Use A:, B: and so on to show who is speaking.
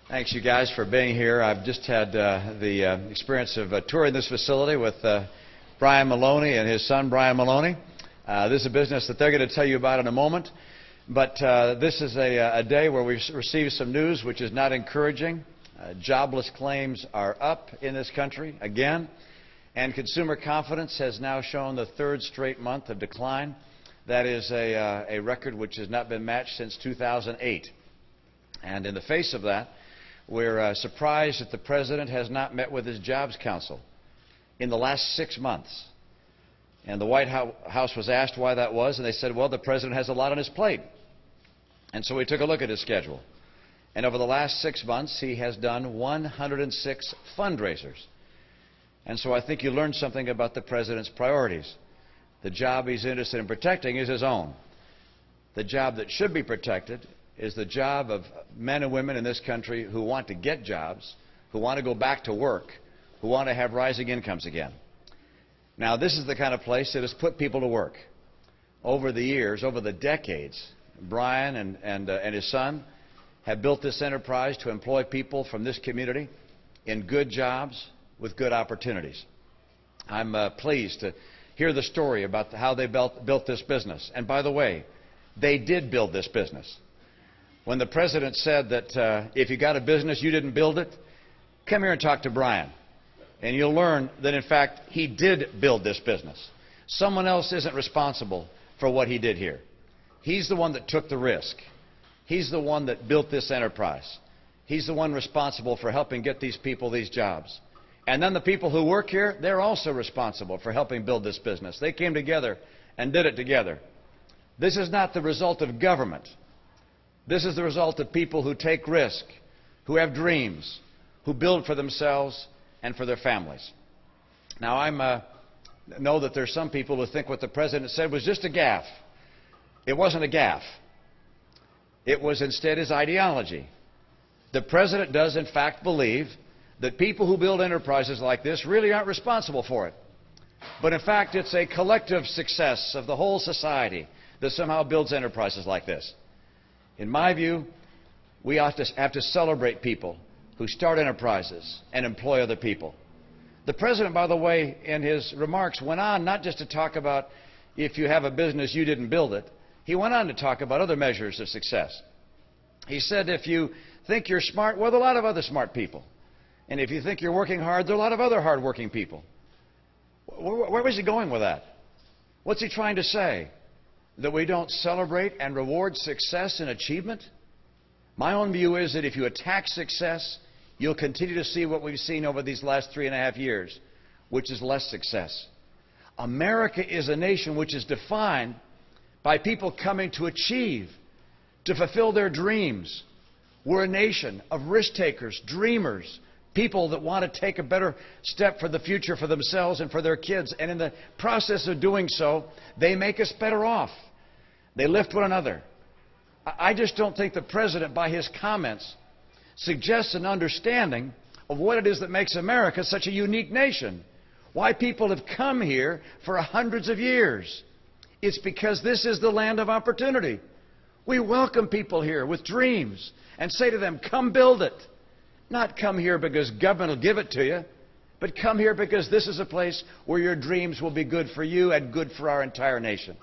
A: Thanks, you guys, for being here. I've just had the experience of touring this facility with Brian Maloney and his son, Brian Maloney. This is a business that they're going to tell you about in a moment. But this is a day where we've received some news which is not encouraging. Jobless claims are up in this country again, and consumer confidence has now shown the third straight month of decline. That is a record which has not been matched since 2008. And in the face of that, we're surprised that the President has not met with his Jobs Council in the last 6 months. And the White House was asked why that was, and they said, well, the President has a lot on his plate. And so we took a look at his schedule. And over the last 6 months, he has done 106 fundraisers. And so I think you learned something about the President's priorities. The job he's interested in protecting is his own. The job that should be protected is the job of men and women in this country who want to get jobs, who want to go back to work, who want to have rising incomes again. Now, this is the kind of place that has put people to work. Over the years, over the decades, Brian and his son have built this enterprise to employ people from this community in good jobs with good opportunities. I'm pleased to hear the story about how they built this business. And by the way, they did build this business. When the President said that if you got a business, you didn't build it, come here and talk to Brian. And you'll learn that, in fact, he did build this business. Someone else isn't responsible for what he did here. He's the one that took the risk. He's the one that built this enterprise. He's the one responsible for helping get these people these jobs. And then the people who work here, they're also responsible for helping build this business. They came together and did it together. This is not the result of government. This is the result of people who take risk, who have dreams, who build for themselves and for their families. Now, I know that there's some people who think what the President said was just a gaffe. It wasn't a gaffe. It was instead his ideology. The President does, in fact, believe that people who build enterprises like this really aren't responsible for it. But in fact, it's a collective success of the whole society that somehow builds enterprises like this. In my view, we have to celebrate people who start enterprises and employ other people. The President, by the way, in his remarks went on not just to talk about if you have a business, you didn't build it. He went on to talk about other measures of success. He said if you think you're smart, well, there are a lot of other smart people. And if you think you're working hard, there are a lot of other hard-working people. Where was he going with that? What's he trying to say? That we don't celebrate and reward success and achievement? My own view is that if you attack success, you'll continue to see what we've seen over these last 3.5 years, which is less success. America is a nation which is defined by people coming to achieve, to fulfill their dreams. We're a nation of risk-takers, dreamers, people that want to take a better step for the future for themselves and for their kids. And in the process of doing so, they make us better off. They lift one another. I just don't think the President, by his comments, suggests an understanding of what it is that makes America such a unique nation. Why people have come here for hundreds of years. It's because this is the land of opportunity. We welcome people here with dreams and say to them, come build it. Not come here because government will give it to you, but come here because this is a place where your dreams will be good for you and good for our entire nation.